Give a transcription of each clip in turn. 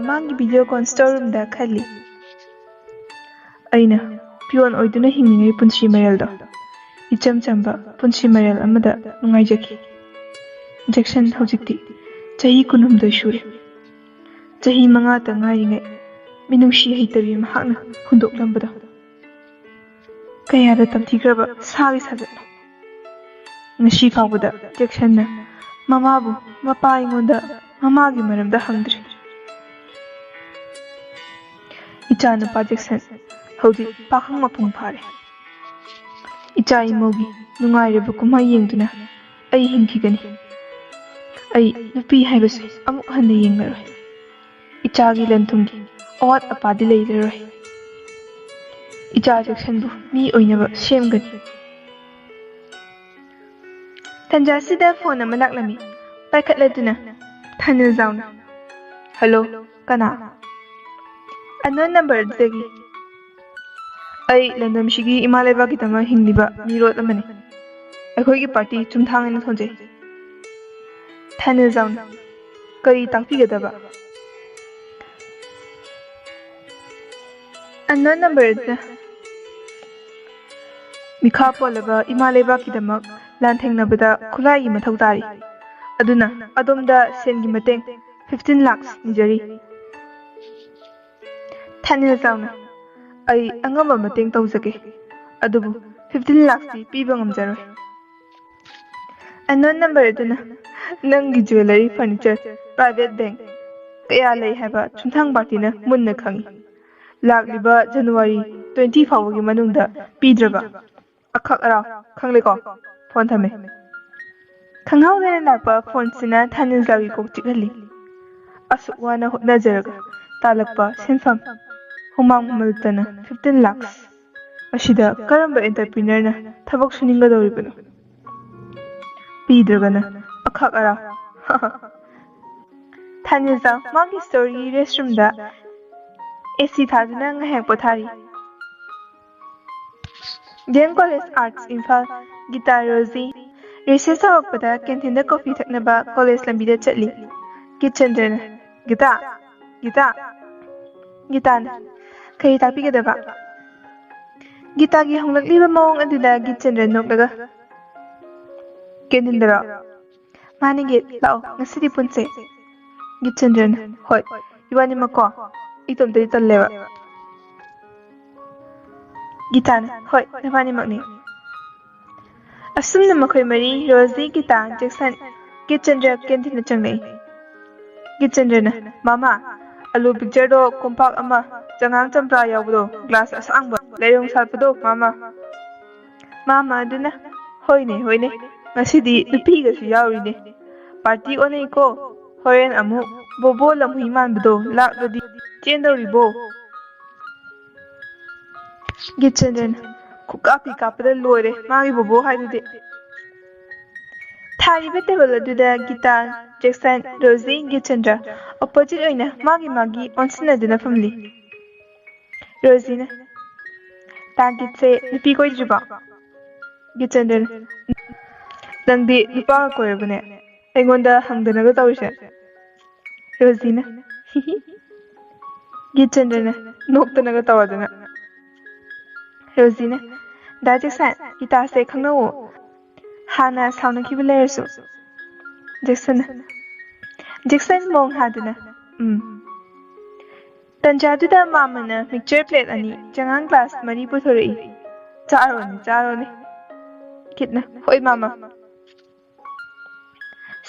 ꯃꯥꯒꯤ ꯚꯤꯗꯤꯑꯣꯀꯣꯟ ꯁ꯭ꯇꯣꯔꯔꯨꯝꯗ ꯈꯜꯂꯤ꯫ ꯑꯩꯅ ꯄꯤꯌꯣꯟ ꯑꯣꯏꯗꯨꯅ ꯍꯤꯡꯂꯤꯉꯩ ꯄꯨꯟꯁꯤ ꯃꯔꯦꯜꯗꯣ ꯏꯆꯝ ꯆꯝꯕ ꯄꯨꯟꯁꯤ ꯃꯔꯦꯜ ꯑꯃꯗ ꯅꯨꯡꯉꯥꯏꯖꯈꯤ꯫ ꯖꯦꯛꯁꯟ ꯍꯧꯖꯤꯛꯇꯤ ꯆꯍꯤ 18 ꯁꯨꯔꯦ꯫ ꯆꯍꯤ 5ꯇ ꯉꯥꯏꯔꯤꯉꯩ ꯃꯤꯅꯨꯡꯁꯤ ꯍꯩꯇꯕꯤ ꯃꯍꯥꯛꯅ ꯍꯨꯟꯗꯣꯛꯂꯝꯕꯗꯣ ꯀꯌꯥꯗ ꯇꯝꯊꯤꯈ꯭ꯔꯕ ꯁꯥꯒꯤ ꯁꯥꯖꯠꯅꯣ꯫ ꯉꯁꯤ ꯐꯥꯎꯕꯗ ꯖꯦꯛꯁꯟꯅ ꯃꯃꯥꯕꯨ ꯃꯄꯥ ꯑꯩꯉꯣꯟꯗ ꯃꯃꯥꯒꯤ ꯃꯔꯝꯗ ꯍꯪꯗ꯭ꯔꯤ꯫ ꯏꯆꯥꯅꯨꯄꯥ ꯖꯦꯛꯁꯟ ꯍꯧꯖꯤꯛ ꯄꯥꯈꯪ ꯃꯄꯨꯡ ꯐꯥꯔꯦ꯫ ꯏꯆꯥ ꯏꯃꯧꯒꯤ ꯅꯨꯡꯉꯥꯏꯔꯕ ꯀꯨꯝꯍꯩ ꯌꯦꯡꯗꯨꯅ ꯑꯩ ꯍꯤꯡꯈꯤꯒꯅꯤ꯫ ꯑꯩ ꯅꯨꯄꯤ ꯍꯥꯏꯕꯁꯦ ꯑꯃꯨꯛ ꯍꯟꯅ ꯌꯦꯡꯂꯔꯣꯏ꯫ ꯏꯆꯥꯒꯤ ꯂꯟ-ꯊꯨꯝꯒꯤ ꯑꯋꯥꯠ ꯑꯄꯥꯗꯤ ꯂꯩꯔꯔꯣꯏ꯫ ꯏꯆꯥ ꯖꯦꯛꯁꯟꯕꯨ ꯃꯤ ꯑꯣꯏꯅꯕ ꯁꯦꯝꯒꯅꯤ꯫ ꯇꯟꯖꯥꯁꯤꯗ ꯐꯣꯟ ꯑꯃ ꯂꯥꯛꯂꯝꯃꯤ꯫ ꯄꯥꯏꯈꯠꯂꯗꯨꯅ ꯊꯥꯅꯤꯜꯖꯥꯎꯅ "ꯍꯜꯂꯣ, ꯀꯅꯥ?" ꯑꯟꯅꯣꯟ ꯅꯝꯕꯔꯗꯒꯤ꯫ "ꯑꯩ ꯂꯝꯗꯝꯁꯤꯒꯤ ꯏꯃꯥ ꯂꯩꯕꯥꯛꯀꯤꯗꯃꯛ ꯍꯤꯡꯂꯤꯕ ꯃꯤꯔꯣꯠ ꯑꯃꯅꯤ꯫ ꯑꯩꯈꯣꯏꯒꯤ ꯄꯥꯔꯇꯤ ꯆꯨꯝꯊꯥꯡ ꯊꯣꯟꯖꯩ." ꯊꯥꯅꯤꯜꯖꯥꯎꯅ "ꯀꯔꯤ ꯇꯥꯛꯄꯤꯒꯗꯕ?" ꯑꯟꯅꯣꯟ ꯅꯝꯕꯔꯗ "ꯃꯤꯈꯥ ꯄꯣꯜꯂꯕ ꯏꯃꯥ ꯂꯩꯕꯥꯛꯀꯤꯗꯃꯛ ꯂꯥꯟꯊꯦꯡꯅꯕꯗ ꯈꯨꯠꯂꯥꯏꯒꯤ ꯃꯊꯧ ꯇꯥꯔꯤ꯫ ꯑꯗꯨꯅ ꯑꯗꯣꯝꯗ ꯁꯦꯟꯒꯤ ꯃꯇꯦꯡ 15 ꯂꯥꯈ ꯅꯤꯖꯔꯤ." ꯊꯥꯅꯤꯜꯖꯥꯎꯅ "ꯑꯩ ꯑꯉꯝꯕ ꯃꯇꯦꯡ ꯇꯧꯖꯒꯦ, ꯑꯗꯨꯕꯨ 15 ꯂꯥꯈꯇꯤ ꯄꯤꯕ ꯉꯝꯖꯔꯣꯏ." ꯑꯟꯅꯣꯟ ꯅꯝꯕꯔ ꯑꯗꯨꯅ "ꯅꯪꯒꯤ ꯖꯨꯋꯦꯂꯔꯤ, ꯐꯔꯅꯤꯆꯔ, ꯄ꯭ꯔꯥꯏꯚꯦꯠ ꯕꯦꯡꯛ ꯀꯌꯥ ꯂꯩ ꯍꯥꯏꯕ ꯆꯨꯝꯊꯥꯡ ꯄꯥꯔꯇꯤꯅ ꯃꯨꯟꯅ ꯈꯪꯏ꯫ ꯂꯥꯛꯂꯤꯕ ꯖꯅꯨꯋꯥꯔꯤ 20 ꯐꯥꯎꯕꯒꯤ ꯃꯅꯨꯡꯗ ꯄꯤꯗ꯭ꯔꯕ ꯑꯈꯛ ꯑꯔꯥꯎ ꯈꯪꯂꯦꯀꯣ?" ꯐꯣꯟ ꯊꯝꯃꯦ꯫ ꯈꯪꯍꯧꯗꯅ ꯂꯥꯛꯄ ꯐꯣꯟꯁꯤꯅ ꯊꯥꯅꯤꯜꯖꯥꯎꯒꯤ ꯀꯣꯛ ꯆꯤꯛꯍꯜꯂꯤ꯫ ꯑꯁꯨꯛ ꯋꯥꯅ ꯍꯣꯠꯅꯖꯔꯒ ꯇꯥꯜꯂꯛꯄ ꯁꯦꯟꯐꯝ, ꯍꯨꯃꯥꯡ ꯃꯃꯜꯇꯅ 15 ꯂꯥꯈ꯫ ꯃꯁꯤꯗ ꯀꯔꯝꯕ ꯑꯦꯟꯇꯔꯄ꯭ꯔꯤꯅꯔꯅ ꯊꯕꯛ ꯁꯨꯅꯤꯡꯒꯗꯧꯔꯤꯕꯅꯣ? ꯄꯤꯗ꯭ꯔꯒꯅ ꯑꯈꯛ ꯑꯔꯥꯎ꯫ ꯊꯥꯅꯤꯜꯖꯥꯎ ꯃꯥꯒꯤ ꯁ꯭ꯇꯣꯔꯒꯤ ꯔꯦꯁꯠꯔꯨꯝꯗ AC ꯊꯥꯗꯨꯅ ꯉꯥꯏꯍꯥꯛ ꯄꯣꯊꯥꯔꯤ꯫ ꯗꯤꯑꯦꯝ ꯀꯣꯂꯦꯖ ꯑꯥꯔꯠꯁ ꯏꯝꯐꯥꯜ ꯒꯤꯇꯥ ꯔꯣꯖꯤ ꯔꯤꯁꯦꯁ ꯍꯧꯔꯛꯄꯗ ꯀꯦꯟꯇꯤꯟꯗ ꯀꯣꯐꯤ ꯊꯛꯅꯕ ꯀꯣꯂꯦꯖ ꯂꯝꯕꯤꯗ ꯆꯠꯂꯤ꯫ ꯒꯤꯇꯆꯟꯗ꯭ꯔꯅ "ꯒꯤꯇꯥ, ꯒꯤꯇꯥ." ꯒꯤꯇꯥꯅ "ꯀꯔꯤ ꯇꯥꯛꯄꯤꯒꯗꯕ?" ꯒꯤꯇꯥꯒꯤ ꯍꯣꯡꯂꯛꯂꯤꯕ ꯃꯑꯣꯡ ꯑꯗꯨꯗ ꯒꯤꯇꯆꯟꯗ꯭ꯔ ꯅꯣꯛꯂꯒ "ꯀꯦꯟꯇꯤꯟꯗꯔꯣ?" "ꯃꯥꯅꯤ ꯒꯤꯠ, ꯂꯥꯛꯑꯣ ꯉꯁꯤꯗꯤ ꯄꯨꯟꯁꯦ." ꯒꯤꯇꯆꯟꯗ꯭ꯔꯅ "ꯍꯣꯏ, ꯏꯕꯥꯅꯤꯃꯛꯀꯣ? ꯏꯇꯣꯝꯇꯗꯤ ꯇꯜꯂꯦꯕ." ꯒꯤꯇꯥꯅ "ꯍꯣꯏ, ꯅꯕꯥꯅꯤꯃꯛꯅꯤ." ꯑꯁꯨꯝꯅ ꯃꯈꯣꯏ ꯃꯔꯤ ꯔꯣꯖꯤ, ꯒꯤꯇꯥ, ꯖꯦꯛꯁꯟ, ꯒꯤꯇꯆꯟꯗ꯭ꯔ ꯀꯦꯟꯇꯤꯟꯗ ꯆꯪꯂꯛꯏ꯫ ꯒꯤꯇꯆꯟꯗ꯭ꯔꯅ "ꯃꯥꯃꯥ, ꯑꯂꯨ ꯄꯤꯛꯆꯔꯗꯣ ꯀꯣꯝꯄꯥꯛ ꯑꯃ, ꯆꯉꯥꯡ ꯆꯝꯄ꯭ꯔꯥ ꯌꯥꯎꯕꯗꯣ ꯒ꯭ꯂꯥꯁ ꯑꯁꯥꯡꯕ, ꯂꯩꯔꯣꯡ ꯁꯥꯠꯄꯗꯣ ꯃꯥꯃꯥ." ꯃꯥꯃꯥ ꯑꯗꯨꯅ "ꯍꯣꯏꯅꯦ ꯍꯣꯏꯅꯦ, ꯉꯁꯤꯗꯤ ꯅꯨꯄꯤꯒꯁꯨ ꯌꯥꯎꯔꯤꯅꯦ꯫ ꯄꯥꯔꯇꯤ ꯑꯣꯟꯅꯩꯀꯣ, ꯍꯣꯔꯦꯟ ꯑꯃꯨꯛ ꯕꯣꯕꯣ ꯂꯝꯍꯨꯏ ꯃꯥꯟꯕꯗꯣ ꯂꯥꯛꯂꯗꯤ ꯆꯦꯟꯗꯧꯔꯤꯕꯣ?" ꯒꯤꯇꯆꯟꯗ꯭ꯔꯅ "ꯈꯨꯀꯥꯞꯄꯤ ꯀꯥꯞꯄꯗ ꯂꯣꯏꯔꯦ ꯃꯥꯒꯤ ꯕꯣꯕꯣ ꯍꯥꯏꯗꯨꯗꯤ." ꯊꯥꯔꯤꯕ ꯇꯦꯕꯜ ꯑꯗꯨꯗ ꯒꯤꯇꯥ, ꯖꯦꯛꯁꯟ, ꯔꯣꯖꯤ, ꯒꯤꯇꯆꯟꯗ꯭ꯔ ꯑꯣꯄꯣꯖꯤꯠ ꯑꯣꯏꯅ ꯃꯥꯒꯤ ꯃꯥꯒꯤ ꯑꯣꯟꯁꯤꯟꯅꯗꯨꯅ ꯐꯝꯂꯤ꯫ ꯔꯣꯖꯤꯅ "ꯇꯥ ꯒꯤꯠꯁꯦ ꯅꯨꯄꯤ ꯀꯣꯏꯗ꯭ꯔꯤꯕꯣ?" ꯒꯤꯇꯆꯟꯗ꯭ꯔꯅ "ꯅꯪꯗꯤ ꯅꯨꯄꯥꯒ ꯀꯣꯏꯔꯕꯅꯦ, ꯑꯩꯉꯣꯟꯗ ꯍꯪꯗꯅꯒ ꯇꯧꯔꯤꯁꯦ?" ꯔꯣꯖꯤꯅ "ꯍꯤꯍꯤ." ꯒꯤꯇꯆꯟꯗ꯭ꯔꯅ ꯅꯣꯛꯇꯅꯒ ꯇꯧꯔꯗꯅ꯫ ꯔꯣꯖꯤꯅ "ꯗꯥ ꯖꯦꯛꯁꯟ, ꯒꯤꯇꯥꯁꯦ ꯈꯪꯅꯧꯑꯣ, ꯍꯥꯟꯅ ꯁꯥꯎꯅꯈꯤꯕ ꯂꯩꯔꯁꯨ." ꯖꯦꯛꯁꯟꯅ ꯖꯦꯛꯁꯟ ꯃꯣꯡ ꯍꯥꯗꯨꯅ ꯇꯟꯖꯥꯗꯨꯗ ꯃꯥꯝꯃꯅ ꯃꯤꯛꯆꯔ ꯄ꯭ꯂꯦꯠ 2, ꯆꯉꯥꯡ ꯒ꯭ꯂꯥꯁ 3 ꯄꯨꯊꯣꯔꯛꯏ꯫ "ꯆꯥꯔꯣꯅꯦ ꯆꯥꯔꯣꯅꯦ." ꯒꯤꯠꯅ "ꯍꯣꯏ ꯃꯥꯝꯃ."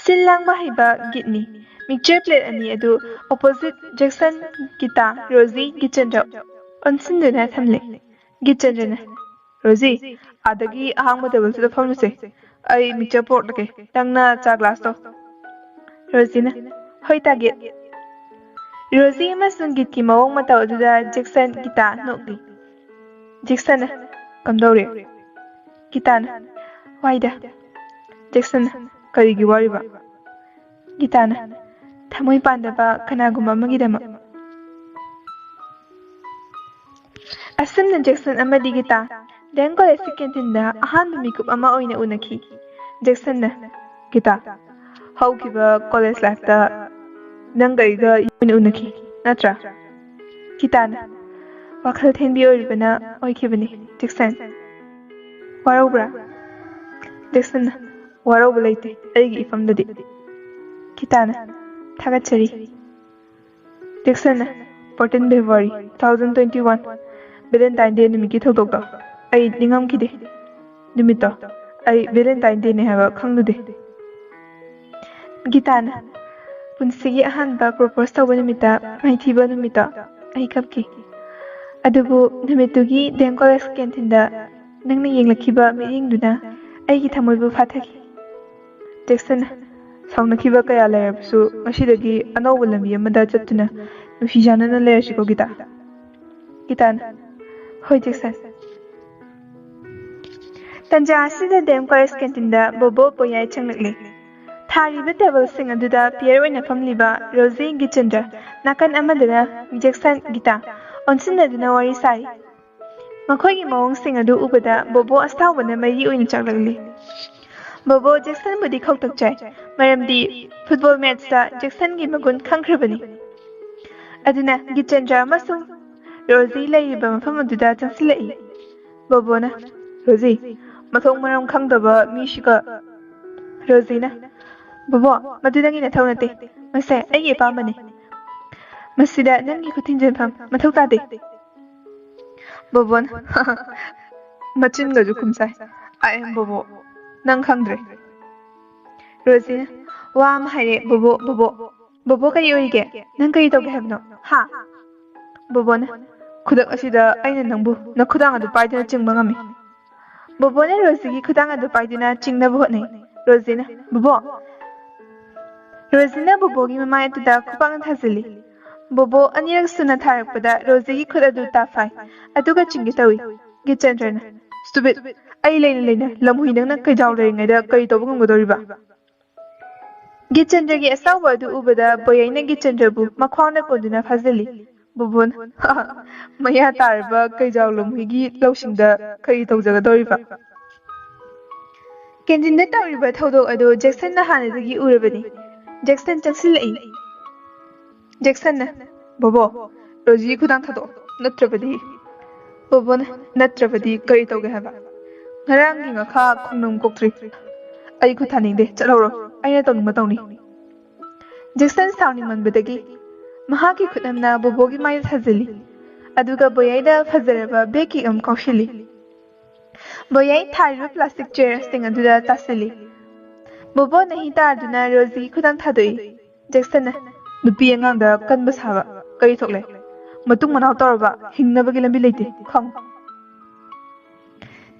ꯁꯤꯜ ꯂꯥꯡꯕ ꯍꯩꯕ ꯒꯤꯠꯅꯤ꯫ ꯃꯤꯛꯆꯔ ꯄ꯭ꯂꯦꯠ 2 ꯑꯗꯨ ꯑꯣꯄꯣꯖꯤꯠ ꯖꯦꯛꯁꯟ, ꯒꯤꯇꯥ, ꯔꯣꯖꯤ, ꯒꯤꯇꯆꯟꯗ꯭ꯔ ꯑꯣꯟꯁꯤꯟꯗꯨꯅ ꯊꯝꯂꯦ꯫ ꯒꯤꯇꯆꯟꯗ꯭ꯔꯅ "ꯔꯣꯖꯤ, ꯑꯥꯗꯒꯤ ꯑꯍꯥꯡꯕ ꯇꯦꯕꯜꯗꯨꯗ ꯐꯝꯂꯨꯁꯦ, ꯑꯩ ꯃꯤꯛꯆꯔ ꯄꯣꯔꯛꯂꯒꯦ, ꯅꯪꯅ ꯆꯥ ꯒ꯭ꯂꯥꯁꯇꯣ." ꯔꯣꯖꯤꯅ "ꯍꯣꯏ ꯇꯥ ꯒꯤꯠ." ꯔꯣꯖꯤ ꯑꯃꯁꯨꯡ ꯒꯤꯠꯀꯤ ꯃꯑꯣꯡ ꯃꯇꯧ ꯑꯗꯨꯗ ꯖꯦꯛꯁꯟ, ꯒꯤꯇꯥ ꯅꯣꯛꯂꯤ꯫ ꯖꯦꯛꯁꯟꯅ "ꯀꯝꯗꯧꯔꯦ?" ꯒꯤꯇꯥꯅ "ꯋꯥꯏꯗ." ꯖꯦꯛꯁꯟꯅ "ꯀꯔꯤꯒꯤ ꯋꯥꯔꯤꯕ?" ꯒꯤꯇꯥꯅ "ꯊꯃꯣꯏ ꯄꯥꯟꯗꯕ ꯀꯅꯥꯒꯨꯝꯕ ꯑꯃꯒꯤꯗꯃꯛ." ꯑꯁꯨꯝꯅ ꯖꯦꯛꯁꯟ ꯑꯃꯗꯤ ꯒꯤꯇꯥ ꯗꯦꯝ ꯀꯣꯂꯦꯖꯀꯤ ꯀꯦꯟꯇꯤꯟꯗ ꯑꯍꯥꯟꯕ ꯃꯤꯀꯨꯞ ꯑꯃ ꯑꯣꯏꯅ ꯎꯅꯈꯤ꯫ ꯖꯦꯛꯁꯟꯅ ꯒꯤꯇꯥ ꯍꯧꯈꯤꯕ ꯀꯣꯂꯦꯖ ꯂꯥꯏꯐꯇ ꯅꯪꯒ ꯑꯩꯒ ꯑꯣꯏꯅ ꯎꯅꯈꯤ ꯅꯠꯇ꯭ꯔꯥ? ꯒꯤꯇꯥꯅ ꯋꯥꯈꯜ ꯊꯦꯟꯕꯤ ꯑꯣꯏꯔꯤꯕꯅ ꯑꯣꯏꯈꯤꯕꯅꯤ ꯖꯦꯛꯁꯟ꯫ ꯋꯥꯔꯧꯕ꯭ꯔꯥ? ꯖꯦꯛꯁꯟꯅ ꯋꯥꯔꯧꯕ ꯂꯩꯇꯦ ꯑꯩꯒꯤ ꯏꯐꯝꯗꯗꯤ꯫ ꯒꯤꯇꯥꯅ ꯊꯥꯒꯠꯆꯔꯤ꯫ ꯖꯦꯛꯁꯟꯅ 14 ꯐꯦꯕ꯭ꯔꯨꯋꯥꯔꯤ 2021 ꯚꯦꯂꯦꯟꯇꯥꯏꯟ ꯗꯦ ꯅꯨꯃꯤꯠꯀꯤ ꯊꯧꯗꯣꯛꯇꯣ ꯑꯩ ꯅꯤꯡꯉꯝꯈꯤꯗꯦ꯫ ꯅꯨꯃꯤꯠꯇꯣ ꯑꯩ ꯚꯦꯂꯦꯟꯇꯥꯏꯟ ꯗꯦꯅꯦ ꯍꯥꯏꯕ ꯈꯪꯂꯨꯗꯦ꯫ ꯒꯤꯇꯥꯅ ꯄꯨꯟꯁꯤꯒꯤ ꯑꯍꯥꯟꯕ ꯄ꯭ꯔꯣꯄꯣꯁ ꯇꯧꯕ ꯅꯨꯃꯤꯠꯇ ꯃꯥꯏꯊꯤꯕ ꯅꯨꯃꯤꯠꯇꯣ ꯑꯩ ꯀꯞꯈꯤ꯫ ꯑꯗꯨꯕꯨ ꯅꯨꯃꯤꯠꯇꯨꯒꯤ ꯗꯦꯝ ꯀꯣꯂꯦꯖ ꯀꯦꯟꯇꯤꯟꯗ ꯅꯪꯅ ꯌꯦꯡꯂꯛꯈꯤꯕ ꯃꯤꯠꯌꯦꯡꯗꯨꯅ ꯑꯩꯒꯤ ꯊꯃꯣꯏꯕꯨ ꯐꯥꯊꯈꯤ꯫ ꯖꯦꯛꯁꯟꯅ ꯁꯥꯎꯅꯈꯤꯕ ꯀꯌꯥ ꯂꯩꯔꯕꯁꯨ ꯉꯁꯤꯗꯒꯤ ꯑꯅꯧꯕ ꯂꯝꯕꯤ ꯑꯃꯗ ꯆꯠꯇꯨꯅ ꯅꯨꯡꯁꯤ ꯆꯥꯟꯅꯅ ꯂꯩꯔꯁꯤꯀꯣ ꯒꯤꯇꯥ꯫ ꯒꯤꯇꯥꯅ ꯍꯣꯏ ꯖꯦꯛꯁꯟ꯫ ꯇꯟꯖꯥ ꯑꯁꯤꯗ ꯗꯦꯝ ꯀꯣꯂꯦꯖ ꯀꯦꯟꯇꯤꯟꯗ ꯕꯣꯕꯣ ꯕꯣꯌꯥꯏ ꯆꯪꯂꯛꯂꯤ꯫ ꯊꯥꯔꯤꯕ ꯇꯦꯕꯜꯁꯤꯡ ꯑꯗꯨꯗ ꯄꯤꯌꯔ ꯑꯣꯏꯅ ꯐꯝꯂꯤꯕ ꯔꯣꯖꯤ ꯒꯤꯆꯟꯗ꯭ꯔ, ꯅꯥꯀꯟ ꯑꯃꯗꯅ ꯖꯦꯛꯁꯟ ꯒꯤꯇꯥ ꯑꯣꯟꯁꯤꯟꯅꯗꯨꯅ ꯋꯥꯔꯤ ꯁꯥꯔꯤ꯫ ꯃꯈꯣꯏꯒꯤ ꯃꯑꯣꯡꯁꯤꯡ ꯑꯗꯨ ꯎꯕꯗ ꯕꯣꯕꯣ ꯑꯁꯥꯎꯕꯅ ꯃꯩꯔꯤ ꯑꯣꯏꯅ ꯆꯥꯛꯂꯛꯂꯤ꯫ ꯕꯣꯕꯣ ꯖꯦꯛꯁꯟꯕꯨꯗꯤ ꯈꯧꯇꯛꯆꯩ, ꯃꯔꯝꯗꯤ ꯐꯨꯠꯕꯣꯜ ꯃꯦꯠꯆꯇ ꯖꯦꯛꯁꯟꯒꯤ ꯃꯒꯨꯟ ꯈꯪꯈ꯭ꯔꯕꯅꯤ꯫ ꯑꯗꯨꯅ ꯒꯤꯆꯟꯗ꯭ꯔ ꯑꯃꯁꯨꯡ ꯔꯣꯖꯤ ꯂꯩꯔꯤꯕ ꯃꯐꯝ ꯑꯗꯨꯗ ꯆꯪꯁꯤꯜꯂꯛꯏ꯫ ꯕꯣꯕꯣꯅ ꯔꯣꯖꯤ ꯃꯊꯣꯡ ꯃꯔꯝ ꯈꯪꯗꯕ ꯃꯤꯁꯤꯒ꯫ ꯔꯣꯖꯤꯅ ꯕꯣꯕꯣ ꯃꯗꯨ ꯅꯪꯒꯤ ꯅꯊꯧ ꯅꯠꯇꯦ, ꯃꯁꯦ ꯑꯩꯒꯤ ꯑꯄꯥꯝꯕꯅꯤ꯫ ꯃꯁꯤꯗ ꯅꯪꯒꯤ ꯈꯨꯠ ꯊꯤꯟꯖꯤꯟꯐꯝ ꯃꯊꯧ ꯇꯥꯗꯦ꯫ ꯕꯣꯕꯣꯅ ꯃꯆꯤꯟꯒꯁꯨ ꯈꯨꯝꯁꯥꯏ, ꯑꯥꯏ ꯑꯦꯝ ꯕꯣꯕꯣ, ꯅꯪ ꯈꯪꯗ꯭ꯔꯦ꯫ ꯔꯣꯖꯤꯅ ꯋꯥ ꯑꯃ ꯍꯥꯏꯔꯦ ꯕꯣꯕꯣ ꯕꯣꯕꯣ꯫ ꯕꯣꯕꯣ ꯀꯔꯤ ꯑꯣꯏꯔꯤꯒꯦ? ꯅꯪ ꯀꯔꯤ ꯇꯧꯒꯦ ꯍꯥꯏꯕꯅꯣ? ꯍꯥ? ꯕꯣꯕꯣꯅ ꯈꯨꯗꯛ ꯑꯁꯤꯗ ꯑꯩꯅ ꯅꯪꯕꯨ ꯅꯈꯨꯗꯥꯡ ꯑꯗꯨ ꯄꯥꯏꯗꯨꯅ ꯆꯤꯡꯕ ꯉꯝꯃꯤ꯫ ꯕꯣꯕꯣꯅ ꯔꯣꯖꯤꯒꯤ ꯈꯨꯗꯥꯡ ꯑꯗꯨ ꯄꯥꯏꯗꯨꯅ ꯆꯤꯡꯅꯕ ꯍꯣꯠꯅꯩ꯫ ꯔꯣꯖꯤꯅ ꯕꯣꯕꯣ꯫ ꯔꯣꯖꯤꯅ ꯕꯣꯕꯣꯒꯤ ꯃꯃꯥꯏ ꯑꯗꯨꯗ ꯈꯨꯄꯥꯛꯅ ꯊꯥꯖꯤꯜꯂꯤ꯫ ꯕꯣꯕꯣ ꯑꯅꯤꯔꯛ ꯁꯨꯅ ꯊꯥꯔꯛꯄꯗ ꯔꯣꯖꯤꯒꯤ ꯈꯨꯠ ꯑꯗꯨ ꯇꯥꯐꯥꯏ, ꯑꯗꯨꯒ ꯆꯤꯡꯒꯦ ꯇꯧꯏ꯫ ꯒꯤꯆꯟꯗ꯭ꯔꯅ ꯁ꯭ꯇꯨꯄꯤꯗ, ꯑꯩ ꯂꯩꯅ ꯂꯩꯅ ꯂꯝꯍꯨꯏ ꯅꯪꯅ ꯀꯩꯖꯥꯎ ꯂꯩꯔꯤꯉꯩꯗ ꯀꯔꯤ ꯇꯧꯕ ꯉꯝꯒꯗꯧꯔꯤꯕ? ꯒꯤꯆꯟꯗ꯭ꯔꯒꯤ ꯑꯁꯥꯎꯕ ꯑꯗꯨ ꯎꯕꯗ ꯕꯣꯌꯥꯏꯅ ꯒꯤꯆꯟꯗ꯭ꯔꯕꯨ ꯃꯈ꯭ꯋꯥꯡꯗ ꯀꯣꯟꯗꯨꯅ ꯐꯥꯖꯤꯜꯂꯤ꯫ ꯕꯣꯕꯣꯅ ꯃꯌꯥ ꯇꯥꯔꯕ ꯀꯩꯖꯥꯎ ꯂꯝꯍꯨꯏꯒꯤ ꯂꯧꯁꯤꯡꯗ ꯀꯔꯤ ꯇꯧꯖꯒꯗꯧꯔꯤꯕ? ꯀꯦꯟꯇꯤꯟꯗ ꯇꯧꯔꯤꯕ ꯊꯧꯗꯣꯛ ꯑꯗꯨ ꯖꯦꯛꯁꯟꯅ ꯍꯥꯟꯅꯗꯒꯤ ꯎꯔꯕꯅꯤ꯫ ꯖꯦꯛꯁꯟ ꯆꯪꯁꯤꯜꯂꯛꯏ꯫ ꯖꯦꯛꯁꯟꯅ ꯕꯣꯕꯣ ꯔꯣꯖꯤꯒꯤ ꯈꯨꯗꯥꯡ ꯊꯥꯗꯣꯛꯑꯣ, ꯅꯠꯇ꯭ꯔꯕꯗꯤ꯫ ꯕꯣꯕꯣꯅ ꯅꯠꯇ꯭ꯔꯕꯗꯤ ꯀꯔꯤ ꯇꯧꯒꯦ ꯍꯥꯏꯕ? ꯉꯔꯥꯡꯒꯤ ꯉꯈꯥ ꯈꯣꯡꯅꯝ ꯀꯣꯛꯇ꯭ꯔꯤ꯫ ꯑꯩ ꯈꯨꯠ ꯊꯥꯅꯤꯡꯗꯦ, ꯆꯠꯍꯧꯔꯣ, ꯑꯩꯅ ꯇꯧꯅꯤꯡꯕ ꯇꯧꯅꯤ꯫ ꯖꯦꯛꯁꯟ ꯁꯥꯎꯅꯤꯡꯃꯟꯕꯗꯒꯤ ꯃꯍꯥꯛꯀꯤ ꯈꯨꯠꯅꯝꯅ ꯕꯣꯕꯣꯒꯤ ꯃꯥꯏꯗ ꯊꯥꯖꯤꯜꯂꯤ, ꯑꯗꯨꯒ ꯕꯣꯌꯥꯏꯗ ꯐꯖꯔꯕ ꯕꯦꯛ ꯀꯤꯛ ꯑꯃ ꯀꯥꯎꯁꯤꯜꯂꯤ꯫ ꯕꯣꯌꯥꯏ ꯊꯥꯔꯤꯕ ꯄ꯭ꯂꯥꯁꯇꯤꯛ ꯆꯦꯌꯔꯁꯤꯡ ꯑꯗꯨꯗ ꯇꯥꯁꯤꯜꯂꯤ꯫ ꯕꯣꯕꯣ ꯅꯍꯤ ꯇꯥꯗꯨꯅ ꯔꯣꯖꯤꯒꯤ ꯈꯨꯗꯥꯡ ꯊꯥꯗꯣꯛꯏ꯫ ꯖꯦꯛꯁꯟꯅ ꯅꯨꯄꯤ ꯑꯉꯥꯡꯗ ꯀꯟꯕ ꯁꯥꯕ ꯀꯔꯤ ꯊꯣꯛꯂꯦ? ꯃꯇꯨꯡ ꯃꯅꯥꯎ ꯇꯧꯔꯕ ꯍꯤꯡꯅꯕꯒꯤ ꯂꯝꯕꯤ ꯂꯩꯇꯦ, ꯈꯪꯉꯨ꯫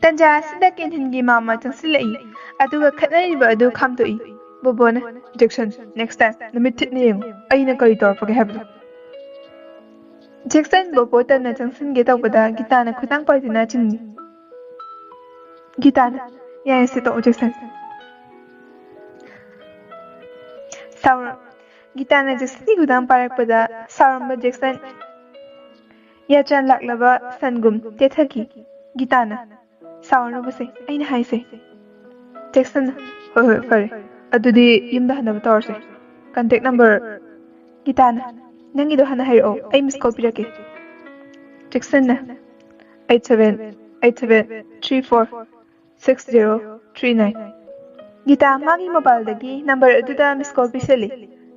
ꯇꯟꯖꯥ ꯑꯁꯤꯗ ꯀꯦꯟꯇꯤꯟꯒꯤ ꯃꯥꯝꯃ ꯆꯪꯁꯤꯜꯂꯛꯏ, ꯑꯗꯨꯒ ꯈꯠꯅꯔꯤꯕ ꯑꯗꯨ ꯈꯥꯝꯗꯣꯛꯏ꯫ ꯕꯣꯕꯣꯅ ꯖꯦꯛꯁꯟ, ꯅꯦꯛꯁ ꯇꯥꯏꯝ ꯅꯨꯃꯤꯠ ꯊꯤꯠꯅ ꯌꯦꯡꯉꯨ, ꯑꯩꯅ ꯀꯔꯤ ꯇꯧꯔꯛꯄꯒꯦ ꯍꯥꯏꯕꯗꯨ꯫ ꯖꯦꯛꯁꯟ ꯕꯣꯕꯣ ꯇꯟꯅ ꯆꯪꯁꯤꯟꯒꯦ ꯇꯧꯕꯗ ꯒꯤꯇꯥꯅ ꯈꯨꯗꯥꯡ ꯄꯥꯏꯗꯨꯅ ꯆꯤꯡꯏ꯫ ꯒꯤꯇꯥꯅ ꯌꯥꯔꯦꯁꯦ ꯇꯣꯛꯑꯣ ꯖꯦꯛꯁꯟ꯫ ꯒꯤꯇꯥꯅ ꯖꯦꯛꯁꯟꯒꯤ ꯈꯨꯗꯥꯡ ꯄꯥꯏꯔꯛꯄꯗ ꯁꯥꯎꯔꯝꯕ ꯖꯦꯛꯁꯟ ꯌꯥꯆꯥꯟ ꯂꯥꯛꯂꯕ ꯁꯟꯒꯨꯝ ꯇꯦꯊꯈꯤ꯫ ꯒꯤꯇꯥꯅ ꯁꯥꯎꯔꯅꯨꯕꯁꯦ, ꯑꯩꯅ ꯍꯥꯏꯁꯦ꯫ ꯖꯦꯛꯁꯟꯅ ꯍꯣꯏ ꯍꯣꯏ ꯐꯔꯦ, ꯑꯗꯨꯗꯤ ꯌꯨꯝꯗ ꯍꯟꯅꯕ ꯇꯧꯔꯁꯦ꯫ Contact number? ꯒꯤꯇꯥꯅ ꯅꯪꯒꯤꯗꯣ ꯍꯥꯟꯅ ꯍꯥꯏꯔꯛꯑꯣ, ꯑꯩ ꯃꯤꯁ ꯀꯣꯜ ꯄꯤꯔꯛꯀꯦ꯫ ꯖꯦꯛꯁꯟꯅ 8787346039꯫ ꯒꯤꯇꯥ ꯃꯥꯒꯤ ꯃꯣꯕꯥꯏꯜꯗꯒꯤ ꯅꯝꯕꯔ ꯑꯗꯨꯗ ꯃꯤꯁ ꯀꯣꯜ ꯄꯤꯁꯜꯂꯤ꯫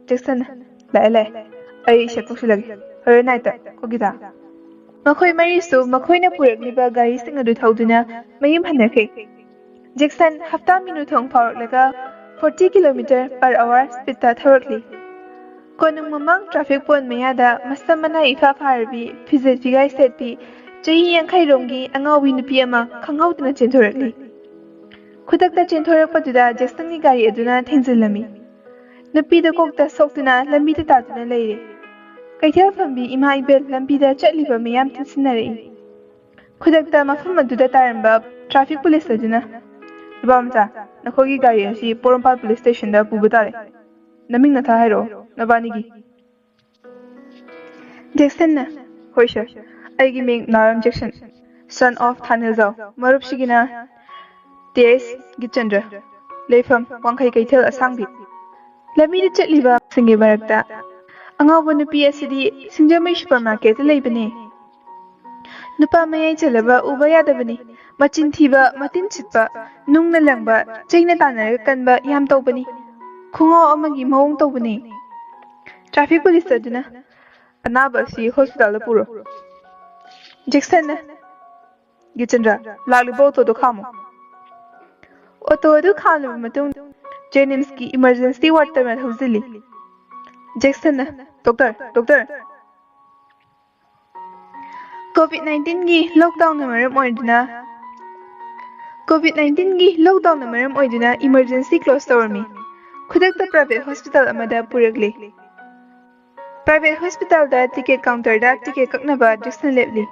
ꯖꯦꯛꯁꯟꯅ ꯂꯥꯛꯑꯦ ꯂꯥꯛꯑꯦ, ꯑꯩ ꯁꯦꯞ ꯇꯧꯁꯤꯜꯂꯒꯦ, ꯍꯣꯔꯦꯟ ꯅꯥꯏꯠꯇ ꯀꯣ ꯒꯤꯇꯥ꯫ ꯃꯈꯣꯏ ꯃꯔꯤꯁꯨ ꯃꯈꯣꯏꯅ ꯄꯨꯔꯛꯂꯤꯕ ꯒꯥꯔꯤꯁꯤꯡ ꯑꯗꯨ ꯊꯧꯗꯨꯅ ꯃꯌꯨꯝ ꯍꯟꯅꯈ꯭ꯔꯦ꯫ ꯖꯦꯛꯁꯟ ꯍꯞꯇꯥ ꯃꯤꯅꯨꯊꯣꯡ ꯐꯥꯎꯔꯛꯂꯒ 40 ꯀꯤꯂꯣꯃꯤꯇꯔ/ꯑꯋꯥꯔ ꯁ꯭ꯄꯤꯗꯇ ꯊꯧꯔꯛꯂꯤ꯫ ꯀꯣꯅꯨꯡ ꯃꯃꯥꯡ ꯇ꯭ꯔꯥꯐꯤꯛ ꯄꯣꯏꯟꯠ ꯃꯌꯥꯗ ꯃꯁꯝ ꯃꯅꯥ ꯏꯐꯥ ꯐꯥꯔꯕꯤ, ꯐꯤꯖꯦꯠ ꯐꯤꯒꯥꯏ ꯁꯦꯠꯄꯤ, ꯆꯍꯤ 50 ꯔꯣꯝꯒꯤ ꯑꯉꯥꯎꯕꯤ ꯅꯨꯄꯤ ꯑꯃ ꯈꯪꯍꯧꯗꯅ ꯆꯦꯟꯊꯣꯔꯛꯂꯤ꯫ ꯈꯨꯗꯛꯇ ꯆꯦꯟꯊꯣꯔꯛꯄꯗꯨꯗ ꯖꯦꯛꯁꯟꯒꯤ ꯒꯥꯔꯤ ꯑꯗꯨꯅ ꯊꯦꯡꯖꯤꯜꯂꯝꯃꯤ꯫ ꯅꯨꯄꯤꯗꯨ ꯀꯣꯛꯇ ꯁꯣꯛꯇꯨꯅ ꯂꯝꯕꯤꯗ ꯇꯥꯗꯨꯅ ꯂꯩꯔꯦ꯫ ꯀꯩꯊꯦꯜ ꯐꯝꯕꯤ ꯏꯃꯥ ꯏꯕꯦꯜ ꯂꯝꯕꯤꯗ ꯆꯠꯂꯤꯕ ꯃꯤꯌꯥꯝ ꯇꯨꯡꯁꯤꯟꯅꯔꯛꯏ꯫ ꯈꯨꯗꯛꯇ ꯃꯐꯝ ꯑꯗꯨꯗ ꯇꯥꯔꯝꯕ ꯇ꯭ꯔꯥꯐꯤꯛ ꯄꯨꯂꯤꯁ ꯑꯗꯨꯅ ꯅꯨꯄꯥꯃꯆꯥ, ꯅꯈꯣꯏꯒꯤ ꯒꯥꯔꯤ ꯑꯁꯤ ꯄꯣꯔꯣꯝꯄꯥꯠ ꯄꯨꯂꯤꯁ ꯁ꯭ꯇꯦꯁꯟꯗ ꯄꯨꯕ ꯇꯥꯔꯦ꯫ ꯅꯃꯤꯡ ꯅꯊꯥ ꯍꯥꯏꯔꯛꯑꯣ, ꯅꯕꯥꯅꯤꯒꯤ꯫ ꯖꯦꯛꯁꯟꯅ ꯍꯣꯏ ꯁꯔ, ꯑꯩꯒꯤ ꯃꯤꯡ ꯅꯥꯔꯝ ꯖꯦꯛꯁꯟ son of ꯊꯥꯅꯤꯜꯖꯥꯎ ꯃꯔꯨꯞꯁꯤꯒꯤꯅ ꯇꯦꯁ ꯒꯤꯆꯟꯗ꯭ꯔ ꯂꯩꯐꯝ ꯋꯥꯡꯈꯩ ꯀꯩꯊꯦꯜ ꯑꯁꯥꯡꯕꯤ ꯂꯝꯕꯤꯗ ꯆꯠꯂꯤꯕ ꯁꯤꯡꯒꯤ ꯃꯔꯛꯇ ꯑꯉꯥꯎꯕ ꯅꯨꯄꯤ ꯑꯁꯤꯗꯤ ꯁꯤꯡꯖꯃꯩ ꯁꯨꯄꯔꯃꯥꯔꯀꯦꯠꯇ ꯂꯩꯕꯅꯦ ꯅꯨꯄꯥ ꯃꯌꯥꯏ ꯆꯜꯂꯕ ꯎꯕ ꯌꯥꯗꯕꯅꯤ ꯃꯆꯤꯟ ꯊꯤꯕ ꯃꯇꯤꯟ ꯁꯤꯠꯄ ꯅꯨꯡꯅ ꯂꯪꯕ ꯆꯩꯅ ꯇꯥꯟꯅꯔꯒ ꯀꯟꯕ ꯌꯥꯝ ꯇꯧꯕꯅꯤ ꯈꯨꯡꯒꯥꯎ ꯑꯃꯒꯤ ꯃꯑꯣꯡ ꯇꯧꯕꯅꯤ ꯇ꯭ꯔꯥꯐꯤꯛ ꯄꯨꯂꯤꯁ ꯑꯗꯨꯅ ꯑꯅꯥꯕ ꯑꯁꯤ ꯍꯣꯁꯄꯤꯇꯥꯜꯗ ꯄꯨꯔꯣ ꯖꯦꯛꯁꯟꯅ ꯒꯤꯆꯟꯗ꯭ꯔ ꯂꯥꯛꯂꯤꯕ ꯑꯣꯇꯣꯗꯣ ꯈꯥꯝꯃꯨ ꯑꯣꯇꯣ ꯑꯗꯨ ꯈꯥꯝꯂꯕ ꯃꯇꯨꯡ ꯖꯦꯅꯤꯝꯁꯀꯤ ꯏꯃꯔꯖꯦꯟꯁꯤ ꯋꯥꯔꯗ ꯊꯧꯖꯤꯜꯂꯤ ꯖꯦꯛꯁꯟꯅ ꯗꯣꯛꯇꯔ COVID-19ꯒꯤ ꯂꯣꯛꯗꯥꯎꯟꯅ ꯃꯔꯝ ꯑꯣꯏꯗꯨꯅ ꯏꯃꯔꯖꯦꯟꯁꯤ ꯀ꯭ꯂꯣꯖ ꯇꯧꯔꯝꯃꯤ ꯈꯨꯗꯛꯇ ꯄ꯭ꯔꯥꯏꯚꯦꯠ ꯍꯣꯁꯄꯤꯇꯥꯜ ꯑꯃꯗ ꯄꯨꯔꯛꯂꯤ ꯄ꯭ꯔꯥꯏꯚꯦꯠ ꯍꯣꯁꯄꯤꯇꯥꯜꯗ ꯇꯤꯀꯦꯠ ꯀꯥꯎꯟꯇꯔꯗ ꯇꯤꯀꯦꯠ ꯀꯛꯅꯕ ꯖꯦꯛꯁꯟ ꯂꯦꯞꯂꯤ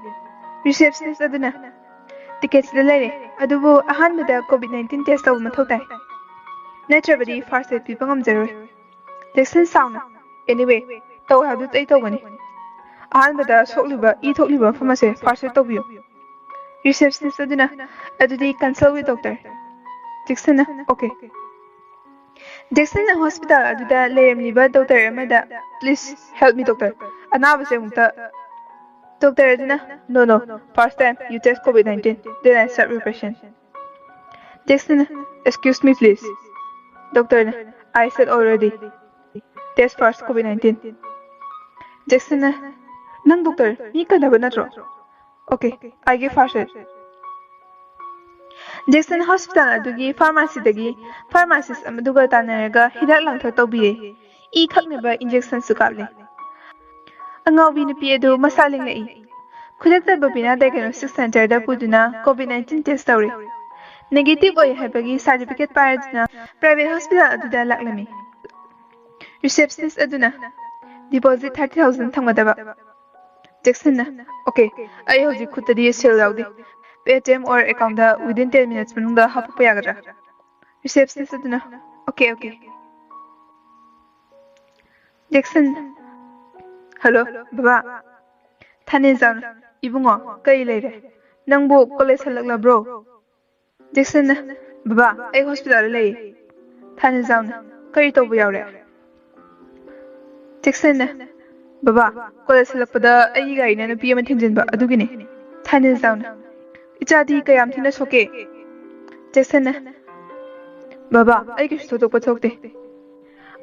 ꯔꯤꯁꯦꯞꯁꯅꯤꯁ ꯑꯗꯨꯅ ꯇꯤꯀꯦꯠꯁꯤꯗ ꯂꯩꯔꯦ ꯑꯗꯨꯕꯨ ꯑꯍꯥꯟꯕꯗ COVID-19 ꯇꯦꯁ ꯇꯧꯕ ꯃꯊꯧ ꯇꯥꯏ ꯅꯠꯇ꯭ꯔꯕꯗꯤ ꯐꯥꯔꯁ ꯑꯦꯗ ꯄꯤꯕ ꯉꯝꯖꯔꯣꯏ ꯖꯦꯛꯁꯟ ꯁꯥꯎꯅ ꯑꯦꯅꯤꯋꯦ ꯇꯧ ꯍꯥꯏꯕꯗꯨ ꯑꯩ ꯇꯧꯒꯅꯤ ꯑꯍꯥꯟꯕꯗ ꯊꯣꯛꯂꯤꯕ ꯃꯐꯝ ꯑꯁꯦ ꯐꯥꯔꯁ ꯑꯦꯗ ꯇꯧꯕꯤꯌꯨ ꯔꯤꯁꯦꯞꯁꯅꯤꯁ ꯑꯗꯨꯅ ꯑꯗꯨꯗꯤ ꯀꯟꯁꯜ ꯋꯤꯠ ꯗꯣꯛꯇꯔ ꯖꯦꯛꯁꯟꯅ ꯑꯣꯀꯦ ꯖꯦꯛꯁꯟꯅ ꯍꯣꯁꯄꯤꯇꯥꯜ ꯑꯗꯨꯗ ꯂꯩꯔꯝꯂꯤꯕ ꯗꯣꯛꯇꯔ ꯑꯃꯗ ꯄ꯭ꯂꯤꯖ ꯍꯦꯜꯞ ꯃꯤ ꯗꯣꯛꯇꯔ ꯑꯅꯥꯕꯁꯦ ꯑꯃꯨꯛꯇ ꯗꯣꯛꯇꯔ ꯑꯗꯨꯅ no first time you test COVID-19 then I serve your patient ꯖꯦꯛꯁꯟꯅ excuse me please ꯗꯣꯛꯇꯔꯅ I said already test first COVID-19 ꯖꯦꯛꯁꯟꯅ ꯅꯪ ꯗꯣꯛꯇꯔ ꯃꯤ ꯀꯟꯅꯕ ꯅꯠꯇ꯭ꯔꯣ ꯑꯣꯀꯦ ꯑꯩꯒꯤ ꯐꯥꯔꯁ ꯑꯦꯗ ꯖꯦꯛꯁꯟ ꯍꯣꯁꯄꯤꯇꯥꯜ ꯑꯗꯨꯒꯤ pharmacies ꯑꯃꯗꯨꯒ ꯇꯥꯟꯅꯔꯒ ꯍꯤꯗꯥꯛ ꯂꯥꯡꯊꯛ ꯇꯧꯕꯤꯔꯦ ꯏ ꯈꯛꯅꯕ ꯏꯟꯖꯦꯛꯁꯟꯁꯨ ꯀꯥꯞꯂꯦ ꯑꯉꯥꯎꯕꯤ ꯅꯨꯄꯤ ꯑꯗꯨ ꯃꯁꯥ ꯂꯦꯡꯂꯛꯏ ꯈꯨꯗꯛꯇ ꯕꯕꯤꯅꯥ ꯗꯥꯏꯒꯅꯣꯁꯇꯤꯛ ꯁꯦꯟꯇꯔꯗ ꯄꯨꯗꯨꯅ COVID-19 ꯇꯦꯁ ꯇꯧꯔꯦ ꯅꯦꯒꯦꯇꯤꯚ ꯑꯣꯏ ꯍꯥꯏꯕꯒꯤ ꯁꯥꯔꯇꯤꯐꯤꯀꯦꯠ ꯄꯥꯏꯔꯗꯨꯅ ꯄ꯭ꯔꯥꯏꯚꯦꯠ ꯍꯣꯁꯄꯤꯇꯥꯜ ꯑꯗꯨꯗ ꯂꯥꯛꯂꯝꯃꯤ ꯔꯤꯁꯦꯞꯁꯅꯤꯁ ꯑꯗꯨꯅ ꯗꯤꯄꯣꯖꯤꯠ 30,000 ꯊꯝꯒꯗꯕ ꯖꯦꯛꯁꯟꯅ ꯑꯣꯀꯦ ꯑꯩ ꯍꯧꯖꯤꯛ ꯈꯨꯠꯇꯗꯤ ꯁꯦꯜ ꯌꯥꯎꯗꯦ Paytm or account within 10 minutes ꯃꯅꯨꯡꯗ ꯍꯥꯞꯄꯛꯄ ꯌꯥꯒꯗ꯭ꯔꯥ ꯔꯤꯁꯦꯞꯁꯅꯤꯁ ꯑꯗꯨꯅ ꯑꯣꯀꯦ ꯖꯦꯛꯁꯟ ꯍꯜꯂꯣ ꯕꯕꯥ ꯊꯥꯅꯦꯖꯥꯎꯅ ꯏꯕꯨꯡꯉꯣ ꯀꯔꯤ ꯂꯩꯔꯦ ꯅꯪꯕꯨ ꯀꯣꯂꯦꯖ ꯍꯜꯂꯛꯂꯕ꯭ꯔꯣ ꯖꯦꯛꯁꯟꯅ ꯕꯕꯥ ꯑꯩ ꯍꯣꯁꯄꯤꯇꯥꯜꯗ ꯂꯩꯌꯦ ꯊꯥꯅꯦꯖꯥꯎꯅ ꯀꯔꯤ ꯇꯧꯕ ꯌꯥꯎꯔꯦ ꯖꯦꯛꯁꯟꯅ ꯕꯕꯥ ꯀꯣꯂꯦꯖ ꯍꯜꯂꯛꯄꯗ ꯑꯩꯒꯤ ꯒꯥꯔꯤꯅ ꯅꯨꯄꯤ ꯑꯃ ꯊꯦꯡꯖꯤꯟꯕ ꯑꯗꯨꯒꯤꯅꯤ ꯊꯥꯅꯦꯖꯥꯎꯅ ꯏꯆꯥꯗꯤ ꯀꯌꯥꯝ ꯊꯤꯅ ꯁꯣꯛꯀꯦ ꯖꯦꯛꯁꯟꯅ ꯕꯕꯥ ꯑꯩ ꯀꯩꯁꯨ ꯊꯣꯏꯗꯣꯛꯄ ꯊꯣꯛꯇꯦ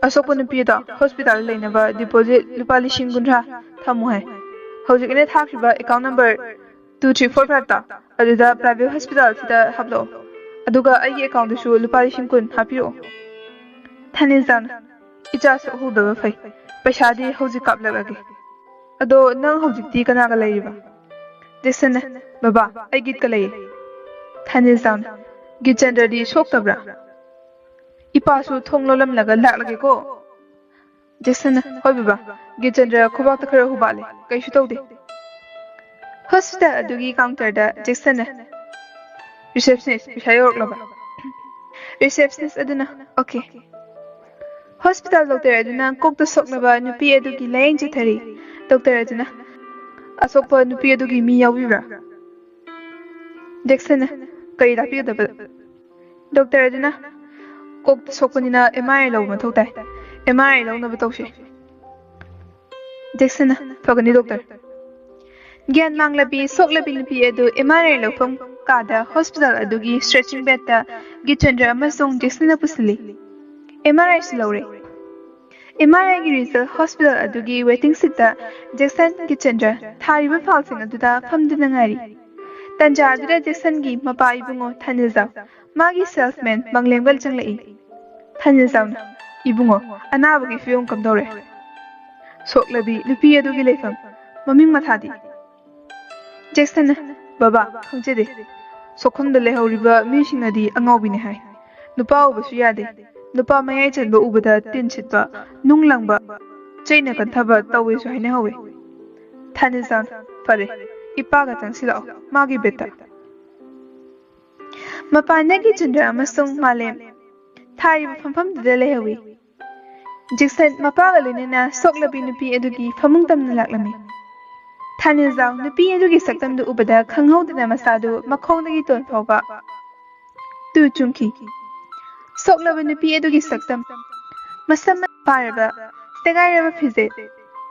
ꯑꯁꯣꯛꯄ ꯅꯨꯄꯤꯗꯣ ꯍꯣꯁꯄꯤꯇꯥꯜꯗ ꯂꯩꯅꯕ ꯗꯤꯄꯣꯖꯤꯠ ꯂꯨꯄꯥ 50,000 ꯊꯝꯃꯨ ꯍꯥꯏ ꯍꯧꯖꯤꯛ ꯑꯩꯅ ꯊꯥꯈꯤꯕ ꯑꯦꯀꯥꯎꯟ ꯅꯝꯕꯔ 2345ꯇ ꯑꯗꯨꯗ ꯄ꯭ꯔꯥꯏꯚꯦꯠ ꯍꯣꯁꯄꯤꯇꯥꯜꯁꯤꯗ ꯍꯥꯞꯂꯛꯑꯣ ꯑꯗꯨꯒ ꯑꯩꯒꯤ ꯑꯦꯀꯥꯎꯟꯗꯁꯨ ꯂꯨꯄꯥ 10,000 ꯍꯥꯞꯄꯤꯔꯛꯑꯣ ꯊꯥꯅꯦꯖꯥꯎꯅ ꯏꯆꯥ ꯁꯣꯛꯍꯧꯗꯕ ꯐꯩ ꯄꯩꯁꯥꯗꯤ ꯍꯧꯖꯤꯛ ꯀꯥꯞꯂꯛꯑꯒꯦ ꯑꯗꯣ ꯅꯪ ꯍꯧꯖꯤꯛꯇꯤ ꯀꯅꯥꯒ ꯂꯩꯔꯤꯕ ꯖꯦꯛꯁꯟꯅ ꯕꯕꯥ ꯑꯩ ꯒꯤꯠꯀ ꯂꯩꯌꯦ ꯊꯥꯅꯦꯖꯥꯎꯅ ꯒꯤꯠꯆꯟꯗ꯭ꯔꯗꯤ ꯁꯣꯛꯇꯕ꯭ꯔꯥ ꯏꯄꯥꯁꯨ ꯊꯣꯡ ꯂꯣꯜꯂꯝꯂꯒ ꯂꯥꯛꯂꯒꯦꯀꯣ ꯖꯦꯛꯁꯟꯅ ꯍꯣꯏ ꯕꯕꯥ ꯒꯤꯠꯆꯟꯗ꯭ꯔ ꯈꯨꯕꯥꯛꯇ ꯈꯔ ꯍꯨꯕꯥꯠꯂꯦ ꯀꯩꯁꯨ ꯇꯧꯗꯦ ꯍꯣꯁꯄꯤꯇꯥꯜ ꯑꯗꯨꯒꯤ ꯀꯥꯎꯟꯇꯔꯗ ꯖꯦꯛꯁꯟꯅ ꯔꯤꯁꯦꯞꯁꯅꯤꯁ ꯄꯩꯁꯥ ꯌꯧꯔꯛꯂꯕ ꯔꯤꯁꯦꯞꯁꯅꯤꯁ ꯑꯗꯨꯅ ꯑꯣꯀꯦ ꯍꯣꯁꯄꯤꯇꯥꯜ ꯗꯣꯛꯇꯔ ꯑꯗꯨꯅ ꯀꯣꯛꯇ ꯁꯣꯛꯂꯕ ꯅꯨꯄꯤ ꯑꯗꯨꯒꯤ ꯂꯥꯌꯦꯡ ꯆꯠꯊꯔꯤ ꯗꯣꯛꯇꯔ ꯑꯗꯨꯅ ꯑꯁꯣꯛꯄ ꯅꯨꯄꯤ ꯑꯗꯨꯒꯤ ꯃꯤ ꯌꯥꯎꯕꯤꯕ꯭ꯔꯥ ꯖꯦꯛꯁꯟꯅ ꯀꯔꯤ ꯇꯥꯛꯄꯤꯒꯗꯕ ꯗꯣꯛꯇꯔ ꯑꯗꯨꯅ ꯀꯣꯛꯇ ꯁꯣꯛꯄꯅꯤꯅ MRI ꯂꯧꯕ ꯃꯊꯧ ꯇꯥꯏ MRI ꯂꯧꯅꯕ ꯇꯧꯁꯤ ꯖꯦꯛꯁꯟꯅ ꯐꯒꯅꯤ ꯗꯣꯛꯇꯔ ꯒ꯭ꯌꯥꯟ ꯃꯥꯡꯂꯕꯤ ꯁꯣꯛꯂꯕꯤ ꯅꯨꯄꯤ ꯑꯗꯨ MRI ꯂꯧꯐꯝ ꯀꯥꯗ ꯍꯣꯁꯄꯤꯇꯥꯜ ꯑꯗꯨꯒꯤ ꯁ꯭ꯇ꯭ꯔꯦꯆꯤꯡ ꯕꯦꯗꯇ ꯒꯤꯠꯆꯟꯗ꯭ꯔ ꯑꯃꯁꯨꯡ ꯖꯦꯛꯁꯟꯅ ꯄꯨꯁꯤꯜꯂꯤ MRIꯁꯨ ꯂꯧꯔꯦ MRIꯒꯤ ꯔꯤꯖꯜ ꯍꯣꯁꯄꯤꯇꯥꯜ ꯑꯗꯨꯒꯤ ꯋꯦꯇꯤꯡ ꯁꯤꯠꯇ ꯖꯦꯛꯁꯟ ꯒꯤꯠꯆꯟꯗ꯭ꯔ ꯊꯥꯔꯤꯕ ꯐꯥꯜꯁꯤꯡ ꯑꯗꯨꯗ ꯐꯝꯗꯨꯅ ꯉꯥꯏꯔꯤ ꯇꯟꯖꯥ ꯑꯗꯨꯗ ꯖꯦꯛꯁꯟꯒꯤ ꯃꯄꯥ ꯏꯕꯨꯡꯉꯣ ꯊꯥꯅꯤꯜꯖꯥꯎ ꯃꯥꯒꯤ ꯁꯦꯜꯁꯃꯦꯟ ꯃꯪꯂꯦꯝꯒ ꯆꯪꯂꯛꯏ ꯊꯥꯅꯤꯜꯖꯥꯎꯅ ꯏꯕꯨꯡꯉꯣ ꯑꯅꯥꯕꯒꯤ ꯐꯤꯕꯝ ꯀꯝꯗꯧꯔꯦ ꯁꯣꯛꯂꯕꯤ ꯅꯨꯄꯤ ꯑꯗꯨꯒꯤ ꯂꯩꯐꯝ ꯃꯃꯤꯡ ꯃꯊꯥꯗꯤ ꯖꯦꯛꯁꯟꯅ ꯕꯕꯥ ꯈꯪꯖꯗꯦ ꯁꯣꯛꯐꯝꯗ ꯂꯩꯍꯧꯔꯤꯕ ꯃꯤꯁꯤꯡꯅꯗꯤ ꯑꯉꯥꯎꯕꯤꯅꯤ ꯍꯥꯏ ꯅꯨꯄꯥ ꯎꯕꯁꯨ ꯌꯥꯗꯦ ꯅꯨꯄꯥ ꯃꯌꯥꯏ ꯆꯟꯕ ꯎꯕꯗ ꯇꯤꯟ ꯁꯤꯠꯄ ꯅꯨꯡ ꯂꯪꯕ ꯆꯩꯅ ꯀꯟꯊꯕ ꯇꯧꯋꯦꯁꯨ ꯍꯥꯏꯅꯍꯧꯋꯤ ꯊꯥꯅꯤꯜꯖꯥꯎꯅ ꯐꯔꯦ ꯏꯄꯥꯒ ꯆꯪꯁꯤꯜꯂꯛꯑꯣ ꯃꯥꯒꯤ ꯕꯦꯠꯇ ꯃꯄꯥꯟꯗꯒꯤ ꯆꯟꯗ꯭ꯔ ꯑꯃꯁꯨꯡ ꯃꯥꯂꯦꯝ ꯊꯥꯔꯤꯕ ꯐꯝꯐꯝꯗꯨꯗ ꯂꯩꯍꯧꯏ ꯖꯦꯛꯁꯟ ꯃꯄꯥꯒ ꯂꯣꯏꯅꯅ ꯁꯣꯛꯂꯕꯤ ꯅꯨꯄꯤ ꯑꯗꯨꯒꯤ ꯐꯃꯨꯡ ꯇꯝꯅ ꯂꯥꯛꯂꯝꯃꯤ ꯊꯥꯅꯤꯜꯖꯥꯎ ꯅꯨꯄꯤ ꯑꯗꯨꯒꯤ ꯁꯛꯇꯝꯗꯨ ꯎꯕꯗ ꯈꯪꯍꯧꯗꯅ ꯃꯁꯥꯗꯨ ꯃꯈꯣꯡꯗꯒꯤ ꯇꯣꯟ ꯐꯥꯎꯕ ꯇꯨ ꯆꯨꯡꯈꯤ꯫ ꯁꯣꯛꯂꯕ ꯅꯨꯄꯤ ꯑꯗꯨꯒꯤ ꯁꯛꯇꯝ, ꯃꯁꯝ ꯄꯥꯔꯕ ꯁꯦꯒꯥꯏꯔꯕ ꯐꯤꯖꯦꯠ,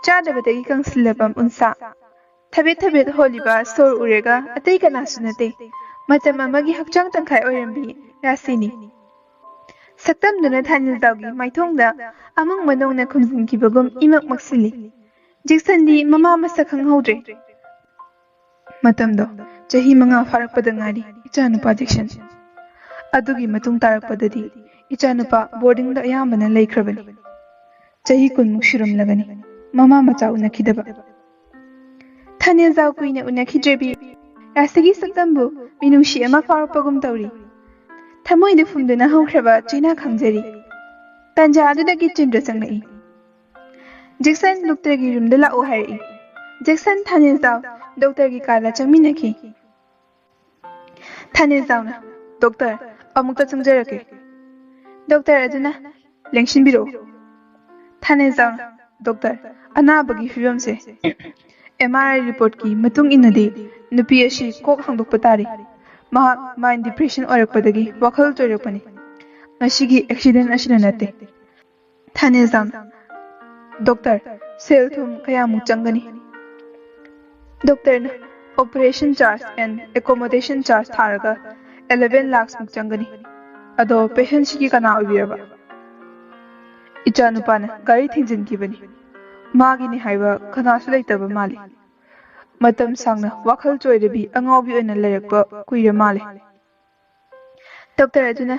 ꯆꯥꯗꯕꯗꯒꯤ ꯀꯪꯁꯤꯜꯂꯕ ꯎꯟꯁꯥ, ꯊꯕꯦꯠ ꯊꯕꯦꯠ ꯍꯣꯜꯂꯤꯕ ꯁꯣꯔ ꯎꯔꯦꯒ ꯑꯇꯩ ꯀꯅꯥꯁꯨ ꯅꯠꯇꯦ, ꯃꯇꯝ ꯑꯃꯒꯤ ꯍꯛꯆꯥꯡ ꯇꯪꯈꯥꯏ ꯑꯣꯏꯔꯝꯕꯤ ꯔꯥꯁꯤꯅꯤ꯫ ꯁꯛꯇꯝꯗꯨꯅ ꯊꯥꯅꯤꯜꯖꯥꯎꯒꯤ ꯃꯥꯏꯊꯣꯡꯗ ꯑꯃꯪꯕ ꯅꯣꯡꯅ ꯈꯨꯝꯖꯤꯟꯈꯤꯕꯒꯨꯝ ꯏꯃꯛ ꯃꯛꯁꯤꯜꯂꯤ꯫ ꯖꯦꯛꯁꯟꯗꯤ ꯃꯃꯥ ꯃꯁꯛ ꯈꯪꯍꯧꯗ꯭ꯔꯦ꯫ ꯃꯇꯝꯗꯣ ꯆꯍꯤ 5 ꯐꯥꯔꯛꯄꯗ ꯉꯥꯏꯔꯤ ꯏꯆꯥꯅꯨꯄꯥ ꯖꯦꯛꯁꯟ꯫ ꯑꯗꯨꯒꯤ ꯃꯇꯨꯡ ꯇꯥꯔꯛꯄꯗꯗꯤ ꯏꯆꯥꯅꯨꯄꯥ ꯕꯣꯔꯗꯤꯡꯗ ꯑꯌꯥꯝꯕꯅ ꯂꯩꯈ꯭ꯔꯕꯅꯤ꯫ ꯆꯍꯤ 10 ꯁꯨꯔꯝꯂꯒꯅꯤ ꯃꯃꯥ ꯃꯆꯥ ꯎꯅꯈꯤꯗꯕ꯫ ꯊꯥꯅꯤꯜꯖꯥꯎ ꯀꯨꯏꯅ ꯎꯅꯈꯤꯗ꯭ꯔꯦꯕꯤ ꯔꯥꯁꯤꯒꯤ ꯁꯛꯇꯝꯕꯨ ꯃꯤꯅꯨꯡꯁꯤ ꯑꯃ ꯐꯥꯎꯔꯛꯄꯒꯨꯝ ꯇꯧꯔꯤ꯫ ꯊꯃꯣꯏꯗ ꯐꯨꯝꯗꯨꯅ ꯍꯧꯈ꯭ꯔꯕ ꯆꯩꯅꯥ ꯈꯪꯖꯔꯤ꯫ ꯇꯥꯟꯖꯥ ꯑꯗꯨꯗꯒꯤ ꯆꯤꯟꯗ꯭ꯔ ꯆꯪꯂꯛꯏ꯫ ꯖꯦꯛꯁꯟ ꯗꯣꯛꯇꯔꯒꯤ ꯔꯨꯝꯗ ꯂꯥꯛꯑꯣ ꯍꯥꯏꯔꯛꯏ꯫ ꯖꯦꯛꯁꯟ ꯊꯥꯅꯤꯜꯖꯥꯎ ꯗꯣꯛꯇꯔꯒꯤ ꯀꯥꯗ ꯆꯪꯃꯤꯟꯅꯈꯤ꯫ ꯊꯥꯅꯤꯜꯖꯥꯎꯅ ꯗꯣꯛꯇꯔ ꯑꯃꯨꯛꯇ ꯆꯪꯖꯔꯛꯀꯦ꯫ ꯗꯣꯛꯇꯔ ꯑꯗꯨꯅ ꯂꯦꯡꯁꯤꯟꯕꯤꯔꯛꯑꯣ꯫ ꯊꯥꯅꯤꯜꯖꯥꯎꯅ ꯗꯣꯛꯇꯔ ꯑꯅꯥꯕꯒꯤ ꯐꯤꯕꯝꯁꯦ MRI ꯔꯤꯄꯣꯔꯠꯀꯤ ꯃꯇꯨꯡ ꯏꯟꯅꯗꯤ ꯅꯨꯄꯤ ꯑꯁꯤ ꯀꯣꯛ ꯍꯥꯡꯗꯣꯛꯄ ꯇꯥꯔꯤ꯫ ꯃꯍꯥꯛ ꯃꯥꯏꯟ ꯗꯤꯄ꯭ꯔꯦꯁꯟ ꯑꯣꯏꯔꯛꯄꯗꯒꯤ ꯋꯥꯈꯜ ꯆꯣꯏꯔꯛꯄꯅꯤ꯫ ꯃꯁꯤꯒꯤ ꯑꯦꯛꯁꯤꯗꯦꯟ ꯑꯁꯤꯅ ꯅꯠꯇꯦ꯫ ꯊꯥꯅꯤꯜꯖꯥꯎꯅ ꯗꯣꯛꯇꯔ ꯁꯦꯜ ꯊꯨꯝ ꯀꯌꯥꯃꯨꯛ ꯆꯪꯒꯅꯤ? ꯗꯣꯛꯇꯔꯅ operation charge and accommodation charge ꯊꯥꯔꯒ 11 ꯂꯥꯈꯃꯨꯛ ꯆꯪꯒꯅꯤ꯫ ꯑꯗꯣ ꯄꯦꯁꯦꯟꯁꯤꯒꯤ ꯀꯅꯥ ꯑꯣꯏꯕꯤꯔꯕ? ꯏꯆꯥꯅꯨꯄꯥꯅ ꯒꯥꯔꯤ ꯊꯦꯡꯖꯤꯟꯈꯤꯕꯅꯤ꯫ ꯃꯥꯒꯤꯅꯤ ꯍꯥꯏꯕ ꯀꯅꯥꯁꯨ ꯂꯩꯇꯕ ꯃꯥꯜꯂꯤ꯫ ꯃꯇꯝ ꯁꯥꯡꯅ ꯋꯥꯈꯜ ꯆꯣꯏꯔꯕꯤ ꯑꯉꯥꯎꯕꯤ ꯑꯣꯏꯅ ꯂꯩꯔꯛꯄ ꯀꯨꯏꯔ ꯃꯥꯜꯂꯦ꯫ ꯗꯣꯛꯇꯔ ꯑꯗꯨꯅ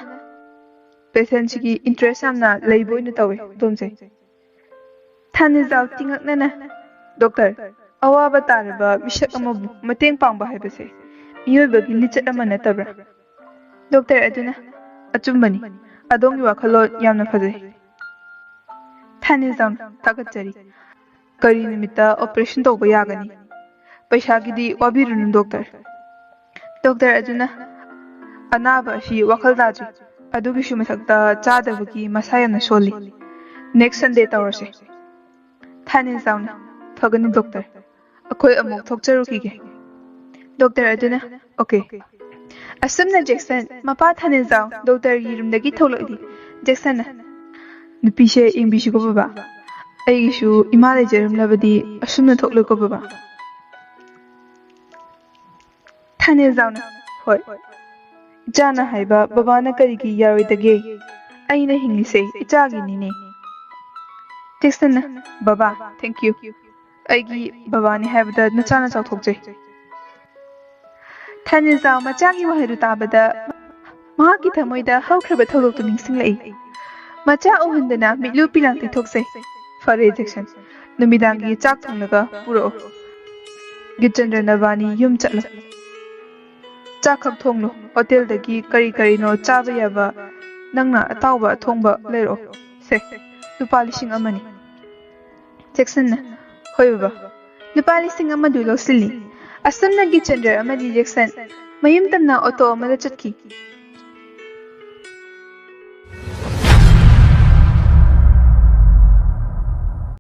ꯄꯦꯁꯦꯟꯁꯤꯒꯤ ꯏꯟꯇꯔꯦꯁ ꯌꯥꯝꯅ ꯂꯩꯕ ꯑꯣꯏꯅ ꯇꯧꯋꯦ ꯑꯗꯣꯝꯁꯦ꯫ ꯊꯥꯅꯤꯜꯖꯥꯎ ꯇꯤꯡꯉꯛꯅꯅ ꯗꯣꯛꯇꯔ ꯑꯋꯥꯕ ꯇꯥꯔꯕ ꯃꯤꯁꯛ ꯑꯃꯕꯨ ꯃꯇꯦꯡ ꯄꯥꯡꯕ ꯍꯥꯏꯕꯁꯦ ꯃꯤꯑꯣꯏꯕꯒꯤ ꯂꯤꯆꯠ ꯑꯃ ꯅꯠꯇꯕ꯭ꯔꯥ? ꯗꯣꯛꯇꯔ ꯑꯗꯨꯅ ꯑꯆꯨꯝꯕꯅꯤ, ꯑꯗꯣꯝꯒꯤ ꯋꯥꯈꯜꯂꯣꯟ ꯌꯥꯝꯅ ꯐꯖꯩ꯫ ꯊꯥꯅꯤꯜꯖꯥꯎꯅ ꯊꯥꯒꯠꯆꯔꯤ꯫ ꯀꯔꯤ ꯅꯨꯃꯤꯠꯇ ꯑꯣꯄꯔꯦꯁꯟ ꯇꯧꯕ ꯌꯥꯒꯅꯤ? ꯄꯩꯁꯥꯒꯤꯗꯤ ꯋꯥꯕꯤꯔꯨꯅꯨ ꯗꯣꯛꯇꯔ꯫ ꯗꯣꯛꯇꯔ ꯑꯗꯨꯅ ꯑꯅꯥꯕ ꯑꯁꯤ ꯋꯥꯈꯜ ꯇꯥꯗ꯭ꯔꯤ, ꯑꯗꯨꯒꯤꯁꯨ ꯃꯊꯛꯇ ꯆꯥꯗꯕꯒꯤ ꯃꯁꯥ ꯌꯥꯝꯅ ꯁꯣꯜꯂꯤ꯫ ꯅꯦꯛꯁ ꯁꯟꯗꯦ ꯇꯧꯔꯁꯦ꯫ ꯊꯥꯅꯤꯜꯖꯥꯎꯅ ꯐꯒꯅꯤ ꯗꯣꯛꯇꯔ, ꯑꯩꯈꯣꯏ ꯑꯃꯨꯛ ꯊꯣꯛꯆꯔꯨꯈꯤꯒꯦ꯫ ꯗꯣꯛꯇꯔ ꯑꯗꯨꯅ ꯑꯣꯀꯦ꯫ ꯑꯁꯨꯝꯅ ꯖꯦꯛꯁꯟ ꯃꯄꯥ ꯊꯥꯅꯤꯜꯖꯥꯎ ꯗꯣꯛꯇꯔꯒꯤ ꯔꯨꯝꯗꯒꯤ ꯊꯣꯛꯂꯛꯂꯤ꯫ ꯖꯦꯛꯁꯟꯅ ꯅꯨꯄꯤꯁꯦ ꯌꯦꯡꯕꯤꯁꯤꯀꯣ ꯕꯕꯥ, ꯑꯩꯒꯤꯁꯨ ꯏꯃꯥ ꯂꯩꯖꯔꯝꯂꯕꯗꯤ ꯑꯁꯨꯝꯅ ꯊꯣꯛꯂꯣꯏꯀꯣ ꯕꯕꯥ꯫ ꯊꯥꯅꯤꯜꯖꯥꯎꯅ ꯍꯣꯏ, ꯏꯆꯥꯅ ꯍꯥꯏꯕ ꯕꯕꯥꯅ ꯀꯔꯤꯒꯤ ꯌꯥꯔꯣꯏꯗꯒꯦ? ꯑꯩꯅ ꯍꯤꯡꯂꯤꯁꯦ ꯏꯆꯥꯒꯤꯅꯤꯅꯦ꯫ ꯖꯦꯛꯁꯟꯅ ꯕꯕꯥ ꯊꯦꯡꯛ ꯌꯨ, ꯑꯩꯒꯤ ꯕꯕꯥꯅꯤ ꯍꯥꯏꯕꯗ ꯅꯆꯥꯅ ꯆꯥꯎꯊꯣꯛꯆꯩ꯫ ꯊꯥꯅꯤꯜꯖꯥꯎ ꯃꯆꯥꯒꯤ ꯋꯥꯍꯩꯗꯨ ꯇꯥꯕꯗ ꯃꯍꯥꯛꯀꯤ ꯊꯃꯣꯏꯗ ꯍꯧꯈ꯭ꯔꯕ ꯊꯧꯗꯣꯛꯇꯨ ꯅꯤꯡꯁꯤꯡꯂꯛꯏ꯫ ꯃꯆꯥ ꯎꯍꯟꯗꯅ ꯃꯤꯠꯂꯨ ꯄꯤꯂꯥꯡ ꯇꯩꯊꯣꯛꯆꯩ꯫ ꯐꯔꯦ ꯖꯦꯛꯁꯟ, ꯅꯨꯃꯤꯗꯥꯡꯒꯤ ꯆꯥꯛ ꯊꯣꯡꯂꯒ ꯄꯨꯔꯛꯑꯣ꯫ ꯒꯤꯆꯟꯗ꯭ꯔ ꯅꯕꯥꯅꯤ ꯌꯨꯝ ꯆꯠꯂꯣ꯫ ꯆꯥꯛꯈꯛ ꯊꯣꯡꯂꯨ, ꯍꯣꯇꯦꯜꯗꯒꯤ ꯀꯔꯤ ꯀꯔꯤꯅꯣ ꯆꯥꯕ ꯌꯥꯕ ꯅꯪꯅ ꯑꯇꯥꯎꯕ ꯑꯊꯣꯡꯕ ꯂꯩꯔꯛꯑꯣ꯫ ꯁꯦ, ꯂꯨꯄꯥ 1,000 ꯖꯦꯛꯁꯟꯅ ꯍꯣꯏ ꯕꯕꯥ꯫ ꯂꯨꯄꯥ 1,000 ꯂꯧꯁꯤꯜꯂꯤ꯫ ꯑꯁꯨꯝꯅ ꯒꯤꯆꯟꯗ꯭ꯔ ꯑꯃꯗꯤ ꯖꯦꯛꯁꯟ ꯃꯌꯨꯝ ꯇꯝꯅ ꯑꯣꯇꯣ ꯑꯃꯗ ꯆꯠꯈꯤ꯫